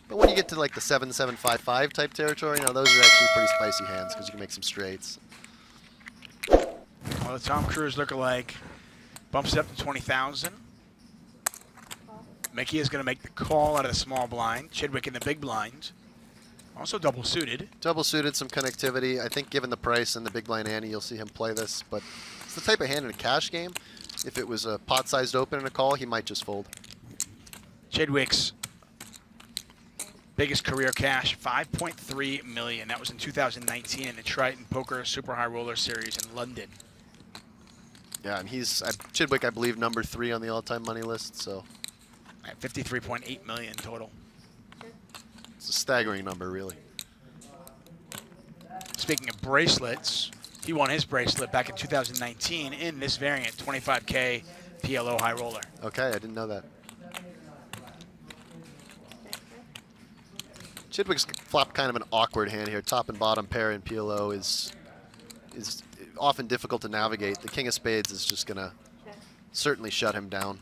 But when you get to like the 7-7-5-5 type territory, those are actually pretty spicy hands because you can make some straights. Well, the Tom Cruise lookalike bumps it up to 20,000. Mickey is going to make the call out of the small blind. Chidwick in the big blind. Also double suited. Double suited, some connectivity. I think given the price and the big blind ante, you'll see him play this. But it's the type of hand in a cash game. If it was a pot-sized open and a call, he might just fold. Chidwick's biggest career cash, $5.3 million. That was in 2019 in the Triton Poker Super High Roller Series in London. Yeah, and he's Chidwick, I believe, number 3 on the all-time money list. So. At 53.8 million total. It's a staggering number, really. Speaking of bracelets, he won his bracelet back in 2019 in this variant, 25K PLO high roller. Okay, I didn't know that. Chidwick's flopped kind of an awkward hand here. Top and bottom pair in PLO is often difficult to navigate. The king of spades is just going to certainly shut him down.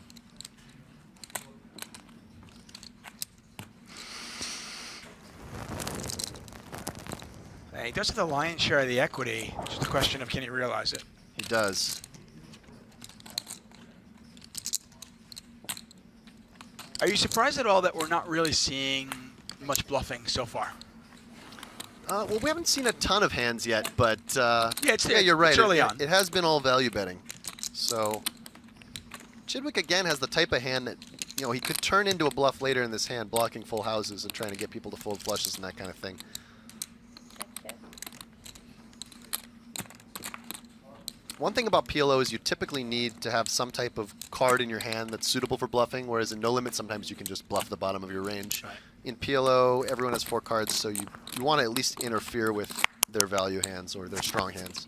He does have the lion's share of the equity. Just a question of can he realize it. He does. Are you surprised at all that we're not really seeing much bluffing so far? Well, we haven't seen a ton of hands yet, but yeah, you're right. It's early on. It has been all value betting. So Chidwick again has the type of hand that he could turn into a bluff later in this hand, blocking full houses and trying to get people to fold flushes and that kind of thing. One thing about PLO is you typically need to have some type of card in your hand that's suitable for bluffing, whereas in No Limit, sometimes you can just bluff the bottom of your range. Right. In PLO, everyone has 4 cards, so you want to at least interfere with their value hands or their strong hands.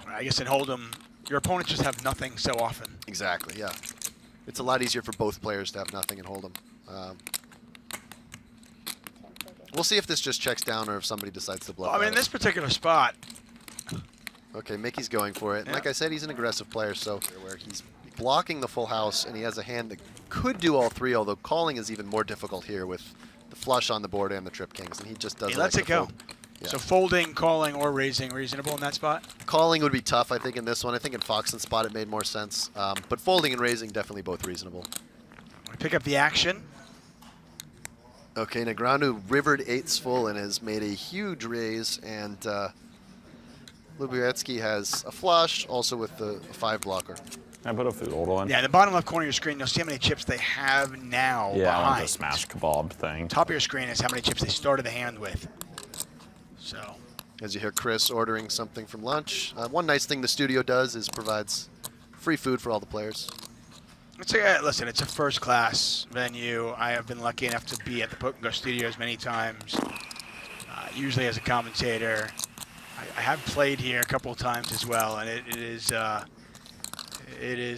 I guess in Hold'em, your opponents just have nothing so often. Exactly, yeah. It's a lot easier for both players to have nothing and Hold'em. We'll see if this just checks down or if somebody decides to bluff. Well, I mean, in this particular spot. Okay, Mickey's going for it. And like I said, he's an aggressive player, so where he's blocking the full house, and he has a hand that could do all 3, although calling is even more difficult here with the flush on the board and the trip kings, and he just doesn't. He lets it go. Yeah. So folding, calling, or raising reasonable in that spot? Calling would be tough, I think, in this one. I think in Foxen's spot it made more sense. But folding and raising definitely both reasonable. We pick up the action. Okay, Negreanu rivered 8s full and has made a huge raise, and Lubietsky has a flush, also with the 5 blocker. I put a food on. Yeah, in the bottom left corner of your screen, you'll see how many chips they have now behind. The smash kebab thing. Top of your screen is how many chips they started the hand with. So, as you hear Chris ordering something from lunch, one nice thing the studio does is provides free food for all the players. Listen, it's a first-class venue. I have been lucky enough to be at the Poke & Go Studios many times, usually as a commentator. I have played here a couple of times as well, and it is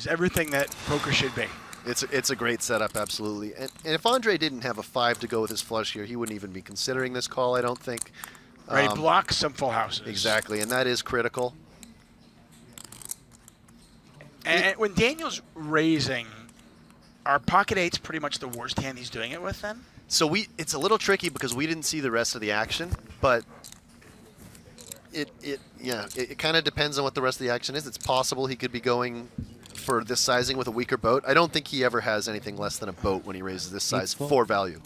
everything that poker should be. It's a great setup, absolutely. And if Andre didn't have a 5 to go with his flush here, he wouldn't even be considering this call, I don't think. Right, he blocks some full houses. Exactly, and that is critical. And when Daniel's raising, are pocket 8s pretty much the worst hand he's doing it with then? So it's a little tricky because we didn't see the rest of the action, but it kind of depends on what the rest of the action is. It's possible he could be going for this sizing with a weaker boat. I don't think he ever has anything less than a boat when he raises this size for value.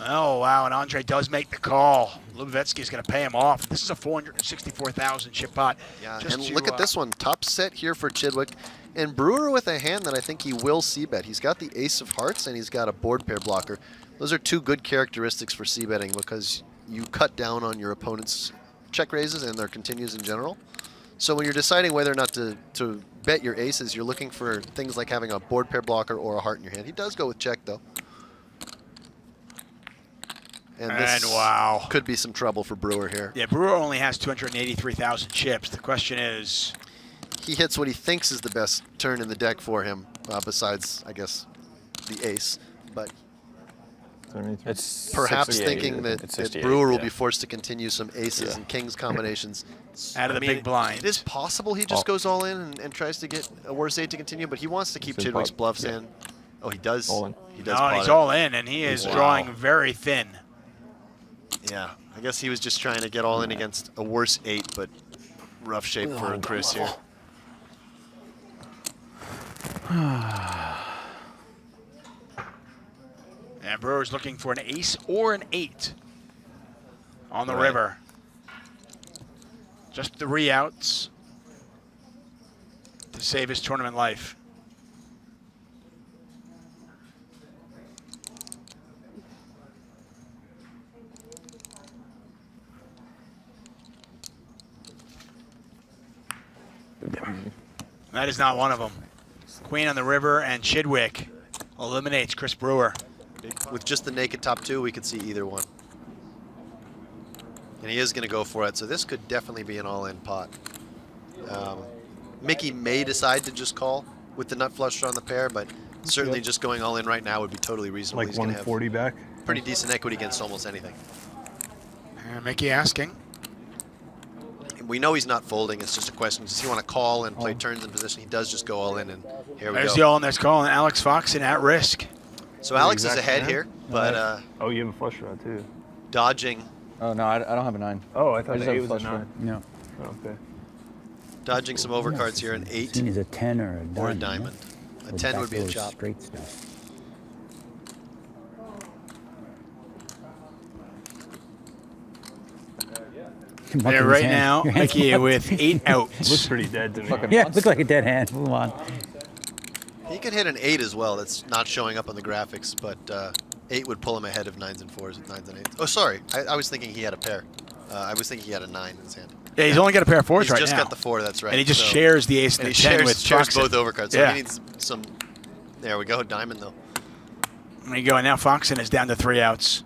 Oh, wow, and Andre does make the call. Lubovetsky's going to pay him off. This is a 464,000 chip pot. Yeah, and look at this one. Top set here for Chidwick. And Brewer with a hand that I think he will c-bet. He's got the ace of hearts, and he's got a board pair blocker. Those are 2 good characteristics for c-betting because you cut down on your opponent's check raises and their continues in general. So when you're deciding whether or not to bet your aces, you're looking for things like having a board pair blocker or a heart in your hand. He does go with check, though. And this wow, could be some trouble for Brewer here. Yeah, Brewer only has 283,000 chips. The question is, he hits what he thinks is the best turn in the deck for him, besides, I guess, the ace. But it's perhaps thinking that Brewer will be forced to continue some aces and kings combinations. Out of the big blind. It is possible he just goes all in and tries to get a worse 8 to continue, but he wants to keep Chidwick's bluffs in. Oh, he does. All in. He does. No, he's all in, and he is drawing very thin. Yeah, I guess he was just trying to get all in against a worse 8, but rough shape for Chris here. And Brewer's looking for an ace or an 8 on the Right. river. Just 3 outs to save his tournament life. That is not one of them. Queen on the river and Chidwick eliminates Chris Brewer. With just the naked top 2, we could see either one. And he is going to go for it, so this could definitely be an all-in pot. Mickey may decide to just call with the nut flusher on the pair, but certainly just going all in right now would be totally reasonable. Like He's gonna 140 have back. pretty decent equity against almost anything. And Mickey asking. We know he's not folding. It's just a question. Does he want to call and play turns in position? He does just go all in, and here we There's go. the all-in call, and Alex Foxen at risk. So Alex is Exact ahead hand? here, but Oh, you have a flush draw too. dodging Oh, no, I don't have a 9. Oh, I thought just the have 8 a was a flush 9. No. Oh, okay. dodging some overcards here, an 8 Seen as a 10 or a diamond. or a diamond. A 10 would be a chop. Straight stuff. There right now, Mickey with 8 outs. Looks pretty dead to me. Fucking Yeah, it monster. looked like a dead hand. Move on. He could hit an 8 as well. That's not showing up on the graphics, but 8 would pull him ahead of 9s and 4s with 9s and 8s. Oh, sorry. I was thinking he had a pair. I was thinking he had a 9 in his hand. Yeah, he's only got a pair of 4s He's right just now. got the 4, that's right. And he just So- shares the ace and, and the he 10 shares, with shares Foxen. both overcards. So Yeah. he needs some. There we go, diamond though. There you go, and now Foxen is down to 3 outs.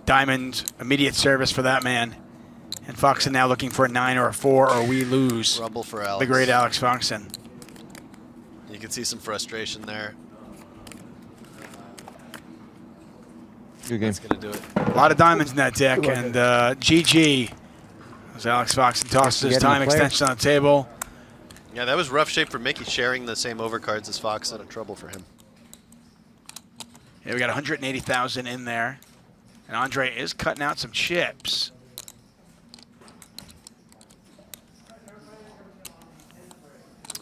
Diamond, immediate service for that man. And Foxen now looking for a 9 or a 4, or we lose. Rumble for Alex. The great Alex Foxen. You can see some frustration there. Good game. That's gonna do it. A lot of diamonds in that deck, and GG. As Alex Foxen tosses his Getting time the player. extension on the table. Yeah, that was rough shape for Mickey, sharing the same overcards as Fox. Out of trouble for him. Yeah, we got 180,000 in there. And Andre is cutting out some chips.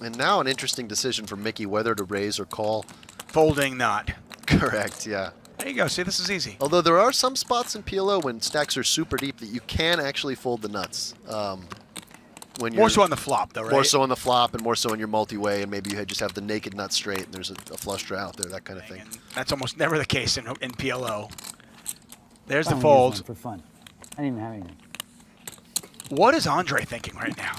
And now an interesting decision for Mickey whether to raise or call. Folding not. Correct, yeah. There you go. See, this is easy. Although there are some spots in PLO when stacks are super deep that you can actually fold the nuts. When More you're so on the flop, though, right? more so on the flop and more so in your multi-way, and maybe you just have the naked nut straight and there's a flush draw out there, that kind of thing. And that's almost never the case in PLO. There's the Fine, use fold. one for fun. I didn't even have anything. What is Andre thinking right now?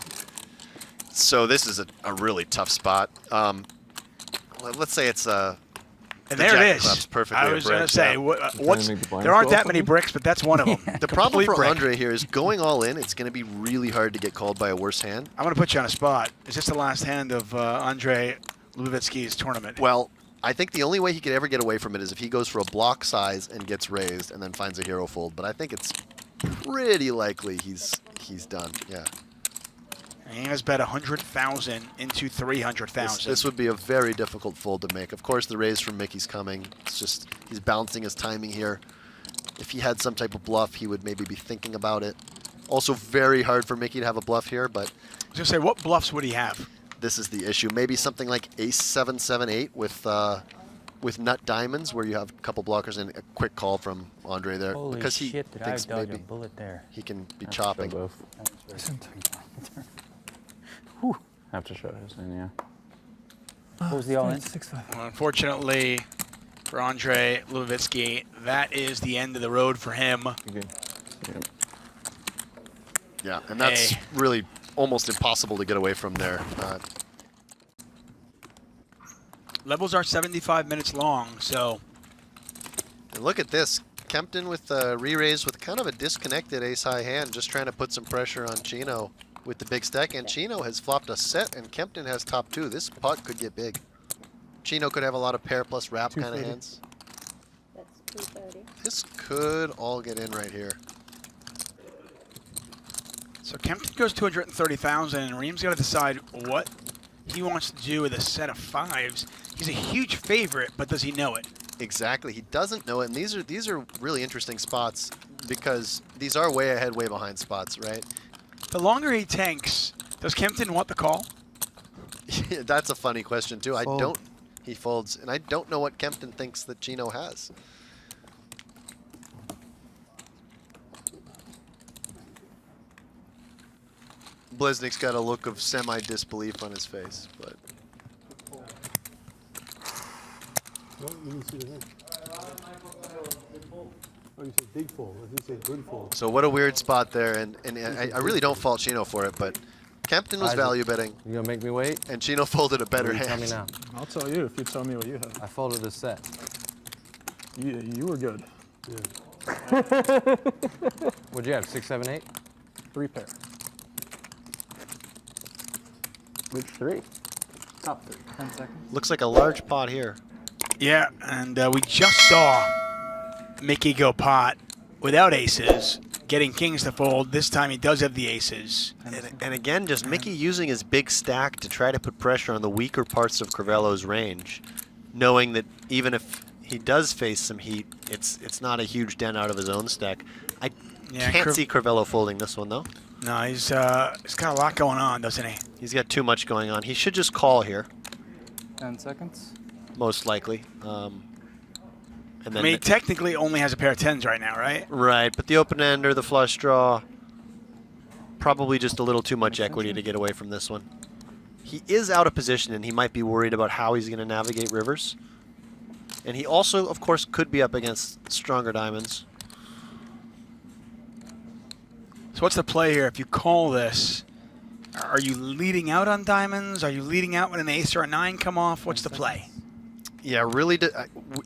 So this is a really tough spot. Let's say it's a. And The there jack it of is. clubs, perfectly I a was going brick, to say, yeah. what's, make the blinds there aren't go that up many with bricks, but that's one of them. The problem Complete for brick. Andre here is going all in. It's going to be really hard to get called by a worse hand. I'm going to put you on a spot. Is this the last hand of Andre Lubavitsky's tournament? Well, I think the only way he could ever get away from it is if he goes for a block size and gets raised and then finds a hero fold. But I think it's pretty likely he's done. Yeah. And he has bet 100,000 into 300,000. This would be a very difficult fold to make. Of course, the raise from Mickey's coming. It's just he's balancing his timing here. If he had some type of bluff, he would maybe be thinking about it. Also, very hard for Mickey to have a bluff here, but I was going to say, what bluffs would he have? this is the issue. Maybe something like ace 7, 7, 8 with nut diamonds, where you have a couple blockers and a quick call from Andre there, Holy because he shit, did I thinks dodge a maybe bullet there? he can be Have to show chopping. both. That was very Have to show his in, yeah. What was the all-in? Well, unfortunately for Andre Lubavitsky, that is the end of the road for him. Good game. Yep. Yeah, and that's Hey. really almost impossible to get away from there. Levels are 75 minutes long, so And look at this. Kempton with the re-raise with kind of a disconnected ace-high hand, just trying to put some pressure on Chino with the big stack. And Chino has flopped a set, and Kempton has top 2. This pot could get big. Chino could have a lot of pair plus wrap kind of hands. That's 230. This could all get in right here. so Kempton goes 230,000, and Rheem's got to decide what he wants to do with a set of 5s. He's a huge favorite, but does he know it? Exactly. He doesn't know it, and these are really interesting spots. because these are way ahead, way behind spots, right? The longer he tanks, does Kempton want the call? That's a funny question too. I Fold. don't. He folds, and I don't know what Kempton thinks that Chino has. Bliznik's got a look of semi-disbelief on his face, but No, you didn't see the hand. Oh, you said big fold. I didn't say good fold. so what a weird spot there, and I really don't fault Chino for it, but Kempton was Isaac. value betting, You gonna make me wait? and Chino folded a better Or you tell hand. me now. I'll tell you if you tell me what you have. I folded a set. You were good. What'd you have? 6, 7, 8? 3 pair. Which 3? Top 3. 10 seconds. Looks like a large pot here. Yeah, and we just saw Mickey go pot without aces, getting kings to fold. This time he does have the aces. And again, just Mickey using his big stack to try to put pressure on the weaker parts of Crivello's range, knowing that even if he does face some heat, it's not a huge dent out of his own stack. I can't see Crivello folding this one, though. No, he's got a lot going on, doesn't he? He's got too much going on. He should just call here, 10 seconds. most likely. And then I mean, he technically only has a pair of 10s right now, right? right, but the open end or the flush draw, probably just a little too much equity to get away from this one. He is out of position, and he might be worried about how he's going to navigate rivers. And he also, of course, could be up against stronger diamonds. So what's the play here? If you call this, are you leading out on diamonds? Are you leading out when an ace or a 9 come off? What's the play? Yeah, really,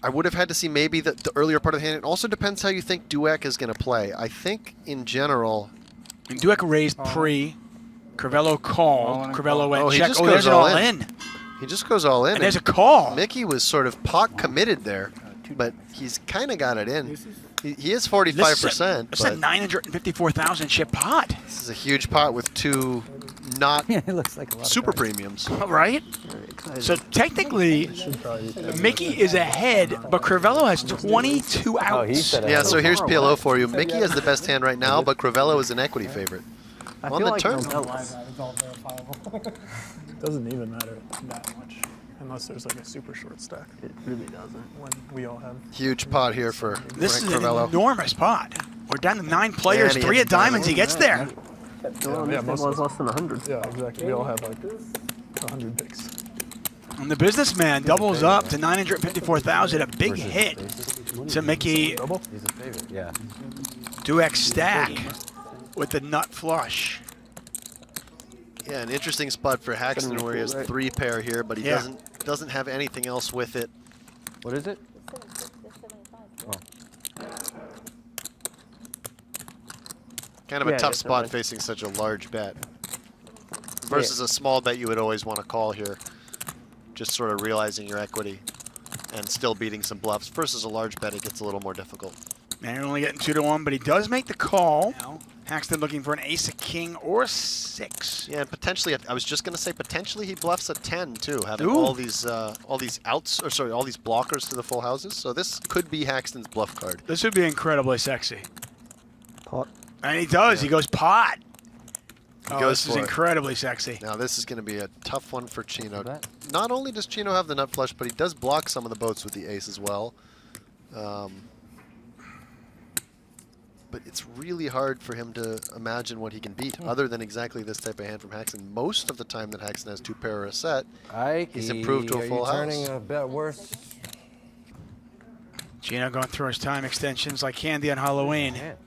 I would have had to see maybe the earlier part of the hand. It also depends how you think Dweck is going to play. I think, in general... And Dweck raised pre, Crivello called, Crivello went he check. just Oh, goes there's an all all in. in. He just goes all in. And there's a call. Mickey was sort of pot committed there, but he's kind of got it in. He is 45%. This is a 954,000 chip pot. This is a huge pot with two not It looks like a lot super of cards. premiums. Right? So technically, Mickey is ahead, but Crivello has 22 outs. Oh, he said it. Yeah, so here's PLO for you. Mickey has the best hand right now, but Crivello is an equity favorite. On the turn. It doesn't even matter that much. Unless there's like a super short stack. It really doesn't. When we all have. Huge pot here for This is Frank an Crivello. enormous pot. We're down to 9 players, And he 3 hits of diamonds. He gets there. Yeah, most was less than 100. Yeah, exactly. We all have like 100 picks. And the businessman doubles up to 954,000. A big hit to Mickey Double? He's a favorite. Yeah. Dweck stack with the nut flush. Yeah, an interesting spot for Haxton where he has 3 pair here, but he Yeah. doesn't have anything else with it. What is it? Kind of a tough spot facing such a large bet. Versus a small bet you would always want to call here. Just sort of realizing your equity and still beating some bluffs. Versus a large bet, it gets a little more difficult. And you're only getting 2 to 1, but he does make the call. Haxton looking for an ace, a king, or a 6. Yeah, and potentially, I was just going to say potentially he bluffs a 10 too, having Ooh. all these outs, or sorry, all these blockers to the full houses. So this could be Haxton's bluff card. This would be incredibly sexy. Pot. And he does. He goes pot. He goes this is for it. incredibly sexy. Now this is going to be a tough one for Chino. Bet. Not only does Chino have the nut flush, but he does block some of the boats with the ace as well. But it's really hard for him to imagine what he can beat, other than exactly this type of hand from Haxton. Most of the time that Haxton has 2 pair or a set, he's improved to a full Are you turning house. a bet worse? Chino going through his time extensions like candy on Halloween. Hand.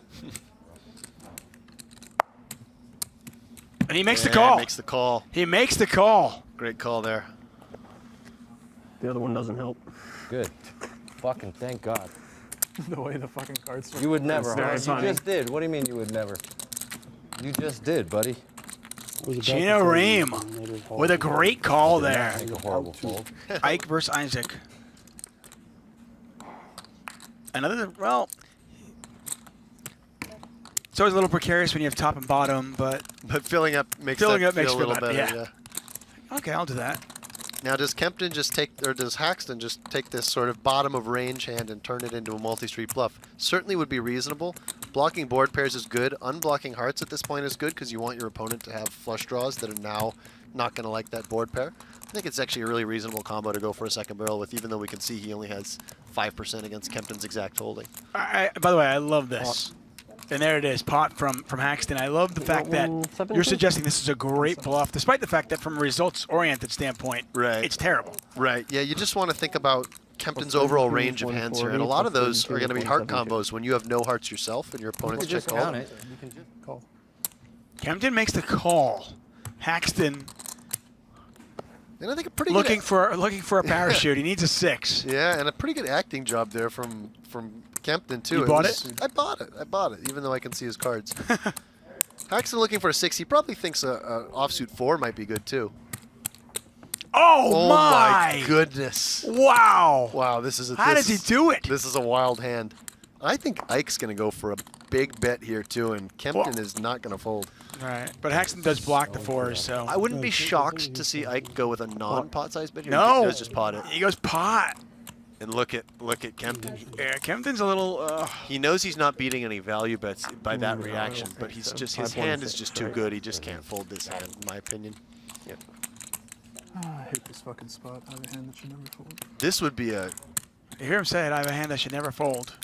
And he makes the Yeah, call. Makes the call. He makes the call. Great call there. The other one doesn't help. Good. Fucking thank God. The way the fucking cards. You would never, huh? It's very You funny. just did. What do you mean you would never? You just did, buddy. Chino Rheem with a great call there. Make a horrible fold. Ike versus Isaac. Another, well, it's always a little precarious when you have top and bottom, but But filling up makes Filling that up makes feel a little feel better, better. yeah. okay, I'll do that. Now, does Kempton just take, or does Haxton just take this sort of bottom of range hand and turn it into a multi-street bluff? Certainly would be reasonable. Blocking board pairs is good. Unblocking hearts at this point is good because you want your opponent to have flush draws that are now not going to like that board pair. I think it's actually a really reasonable combo to go for a second barrel with, even though we can see he only has 5% against Kempton's exact holding. By the way, I love this. And there it is, pot from Haxton. I love the fact that you're suggesting this is a great bluff, despite the fact that from a results-oriented standpoint, it's terrible. Right. Yeah, you just want to think about Kempton's overall range of hands here, and a lot of those are going to be heart combos when you have no hearts yourself and your opponent's check call. it. You can just call. Kempton makes the call. Haxton And I think a pretty looking good for a parachute. He needs a 6. Yeah, and a pretty good acting job there from Kempton too. You bought it? I bought it. I bought it, even though I can see his cards. Haxton looking for a 6. He probably thinks a offsuit 4 might be good too. Oh my goodness! Wow! Wow, this is a. How does he do it? This is a wild hand. I think Ike's going to go for a big bet here too, and Kempton is not going to fold. Right, but Haxton does block the 4s, so. I wouldn't be shocked to see Ike go with a non-pot size bet here. No, He does just pot it. He goes pot. And look at Kempton. Yeah, Kempton's a little. He knows he's not beating any value bets by that reaction, but he's just his hand is just too good. He just can't fold this hand, in my opinion. Yep. Oh, I hate this fucking spot. I have a hand that should never fold. This would be a. You hear him say it. I have a hand that should never fold.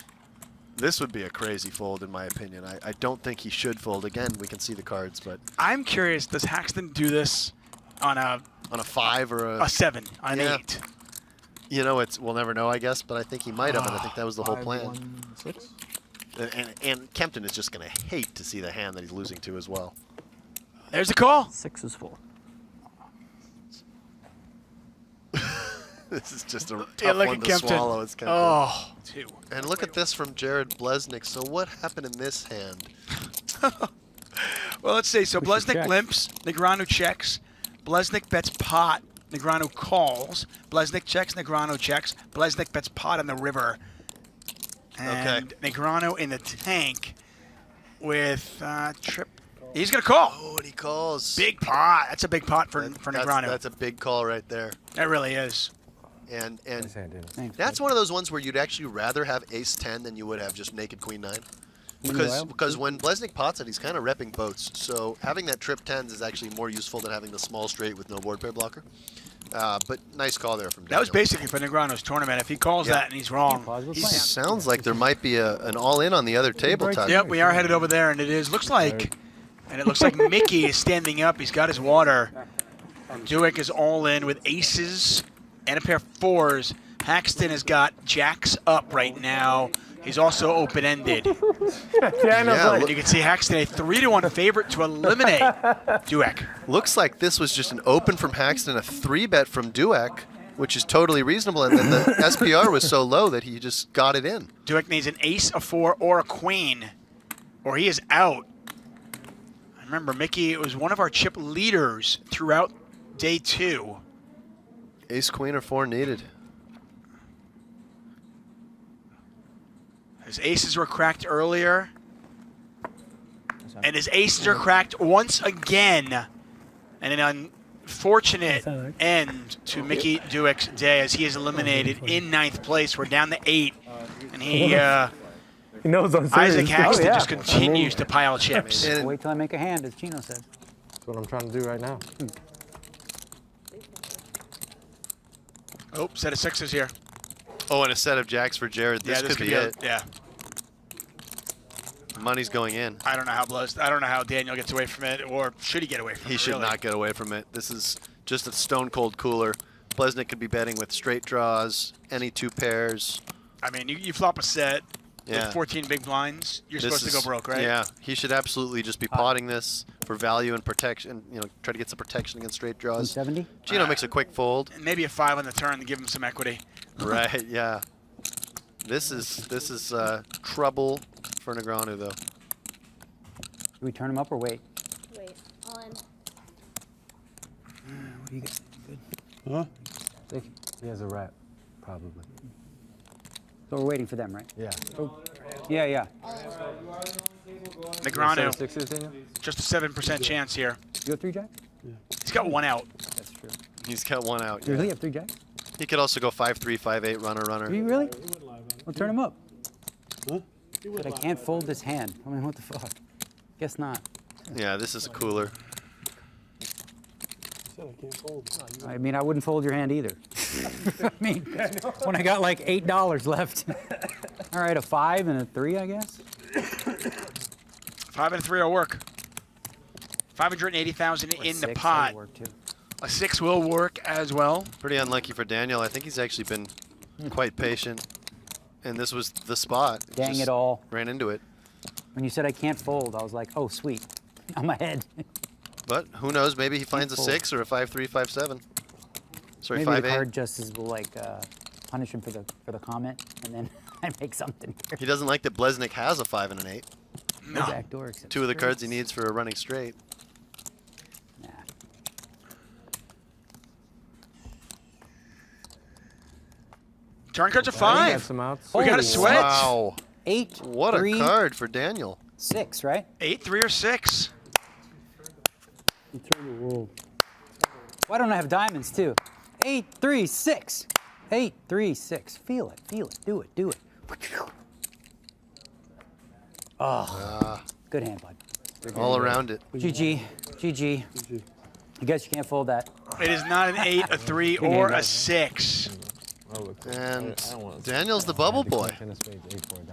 This would be a crazy fold, in my opinion. I don't think he should fold. Again, we can see the cards, but I'm curious. Does Haxton do this on a 5 or a 7, on an 8? You know, we'll never know, I guess, but I think he might have, and I think that was the whole plan. 6. And Kempton is just going to hate to see the hand that he's losing to as well. There's a call. 6 is full. This is just a tough look one at to Kempton. swallow. It's Kempton. Oh, 2. And look at this from Jared Blesnick. So what happened in this hand? Well, let's see. So Blesnick check. limps. Negreanu checks. Blesnick bets pot. Negreanu calls. Blesnick checks. Negreanu checks. Blesnick bets pot on the river. And Negreanu in the tank with trip. He's going to call. Oh, and he calls. Big pot. That's a big pot for Negreanu. That's a big call right there. That really is. And Thanks, that's one of those ones where you'd actually rather have ace-10 than you would have just naked queen-9. Because when Blesnick pots it, he's kind of repping boats. So having that trip 10s is actually more useful than having the small straight with no board pair blocker. But nice call there from Daniel. That was basically for Negreanu's tournament. If he calls that and he's wrong, Sounds like there might be an all-in on the other table, Tuck. Yep, we are headed over there, and it looks like Mickey is standing up. He's got his water. Chidwick is all in with aces and a pair of 4s. Haxton has got jacks up right now. He's also open-ended. Yeah, You can see Haxton a 3-1 favorite to eliminate Chidwick. looks like this was just an open from Haxton, a 3-bet from Chidwick, which is totally reasonable. And then the SPR was so low that he just got it in. Chidwick needs an ace, a 4, or a queen, or he is out. I remember Mickey was one of our chip leaders throughout day 2. Ace, queen, or 4 needed. His aces were cracked earlier, and his aces are cracked once again. And an unfortunate end to Mickey Chidwick's day as he is eliminated in 9th place. We're down to 8, and he knows I'm serious. Isaac Haxton just continues to pile chips. Wait till I make a hand, as Chino said. That's what I'm trying to do right now. Oh, set of 6s here. Oh, and a set of jacks for Jared. This could be it. Yeah. Money's going in. I don't know how Daniel gets away from it, or should he get away from it? He should not get away from it. This is just a stone cold cooler. Blesnick could be betting with straight draws, any 2 pairs. I mean, you flop a set Yeah. with 14 big blinds, you're This supposed to go broke, right? Yeah, he should absolutely just be potting this for value and protection. You know, try to get some protection against straight draws. 170? Chino makes a quick fold. And maybe a 5 on the turn to give him some equity. Right. Yeah. This is trouble for Negreanu though. Do we turn him up or wait? Wait, all in. What do you guys think? Good. Huh? I think he has a wrap, probably. So we're waiting for them, right? Yeah. Yeah, yeah. Negreanu, 6s, Daniel? just a 7% chance here. You go 3 jack? He's got 1 out. That's true. He's got one out. You really Yeah. have 3 jacks? He could also go 5-3, 5-8, runner. Do you really? Well, turn him up. But I can't fold this hand. I mean, what the fuck? Guess not. Yeah, this is a cooler. I mean, I wouldn't fold your hand either. I mean, when I got like $8 left. All right, a 5 and a 3, I guess. 5 and a 3 will work. 580,000 in the pot. A 6 will work as well. Pretty unlucky for Daniel. I think he's actually been quite patient. And this was the spot. Dang Just it all. Ran into it. When you said I can't fold, I was like, oh, sweet. I'm ahead. But who knows? Maybe he finds a fold. 6 or a 5-3, 5-7. Sorry, Maybe 5-8. the card justice will like punish him for the comment, and then I make something here. He doesn't like that Blesnik has a 5 and an 8. No. Backdoor except 2 of the cards he straights. needs for a running straight. Nah. Turn cards are We got 5. some outs. We got a Holy switch. Wow. 8, What 3, a card for Daniel. 6, right? 8, 3, or 6. Why don't I have diamonds too? 8, 3, 6. 8, 3, 6. Feel it, do it. Oh, good hand, bud. All around it. GG. You guys, you can't fold that. It is not an 8, a 3, or a 6. And Daniel's the bubble boy. Ten of spades, 8-4.